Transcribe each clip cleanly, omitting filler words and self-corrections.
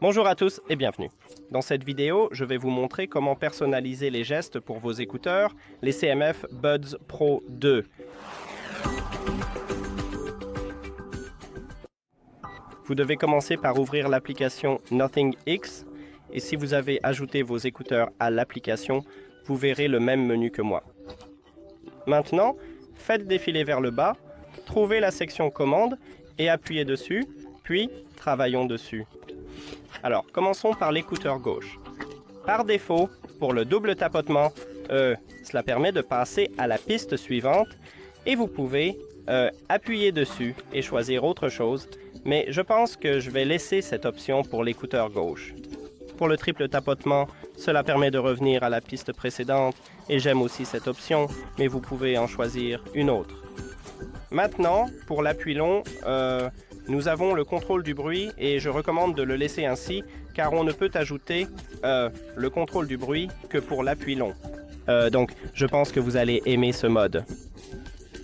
Bonjour à tous et bienvenue. Dans cette vidéo, je vais vous montrer comment personnaliser les gestes pour vos écouteurs, les CMF Buds Pro 2. Vous devez commencer par ouvrir l'application Nothing X et si vous avez ajouté vos écouteurs à l'application, vous verrez le même menu que moi. Maintenant, faites défiler vers le bas, trouvez la section commande et appuyez dessus, puis travaillons dessus. Alors, commençons par l'écouteur gauche. Par défaut, pour le double tapotement, cela permet de passer à la piste suivante et vous pouvez appuyer dessus et choisir autre chose, mais je pense que je vais laisser cette option pour l'écouteur gauche. Pour le triple tapotement, cela permet de revenir à la piste précédente et j'aime aussi cette option, mais vous pouvez en choisir une autre. Maintenant, pour l'appui long, nous avons le contrôle du bruit et je recommande de le laisser ainsi car on ne peut ajouter le contrôle du bruit que pour l'appui long. Donc, je pense que vous allez aimer ce mode.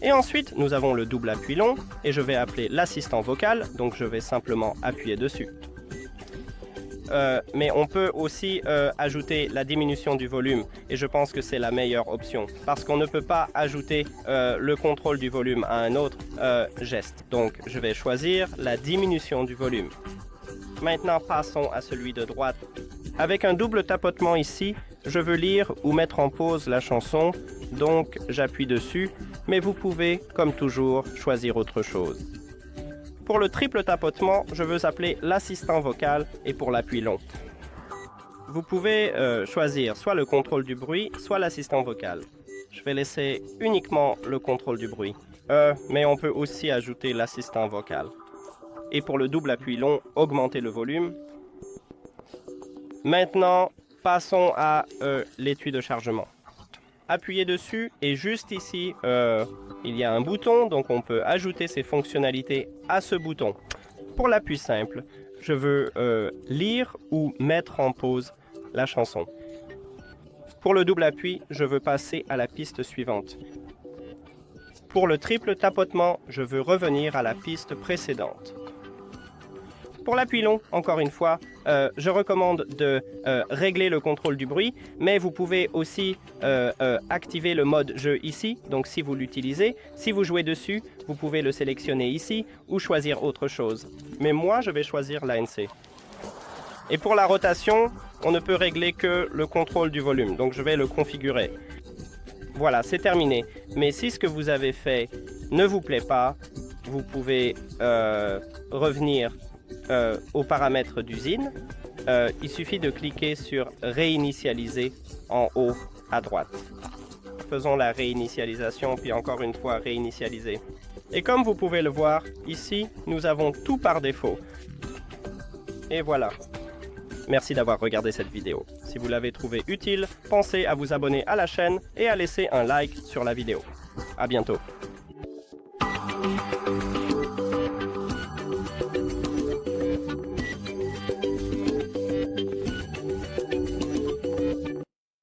Et ensuite, nous avons le double appui long et je vais appeler l'assistant vocal, donc je vais simplement appuyer dessus. Mais on peut aussi ajouter la diminution du volume et je pense que c'est la meilleure option parce qu'on ne peut pas ajouter le contrôle du volume à un autre geste. Donc je vais choisir la diminution du volume. Maintenant passons à celui de droite. Avec un double tapotement ici, je veux lire ou mettre en pause la chanson, donc j'appuie dessus, mais vous pouvez, comme toujours, choisir autre chose. Pour le triple tapotement, je veux appeler l'assistant vocal et pour l'appui long. Vous pouvez choisir soit le contrôle du bruit, soit l'assistant vocal. Je vais laisser uniquement le contrôle du bruit, mais on peut aussi ajouter l'assistant vocal. Et pour le double appui long, augmenter le volume. Maintenant, passons à l'étui de chargement. Appuyez dessus et juste ici, il y a un bouton, donc on peut ajouter ces fonctionnalités à ce bouton. Pour l'appui simple, je veux lire ou mettre en pause la chanson. Pour le double appui, je veux passer à la piste suivante. Pour le triple tapotement, je veux revenir à la piste précédente. Pour l'appui long, encore une fois, je recommande de régler le contrôle du bruit, mais vous pouvez aussi activer le mode jeu ici, donc si vous l'utilisez. Si vous jouez dessus, vous pouvez le sélectionner ici ou choisir autre chose. Mais moi, je vais choisir l'ANC. Et pour la rotation, on ne peut régler que le contrôle du volume, donc je vais le configurer. Voilà, c'est terminé. Mais si ce que vous avez fait ne vous plaît pas, vous pouvez revenir aux paramètres d'usine. Il suffit de cliquer sur réinitialiser en haut à droite. Faisons la réinitialisation, puis encore une fois réinitialiser. Et comme vous pouvez le voir, ici, nous avons tout par défaut. Et voilà. Merci d'avoir regardé cette vidéo. Si vous l'avez trouvée utile, pensez à vous abonner à la chaîne et à laisser un like sur la vidéo. À bientôt.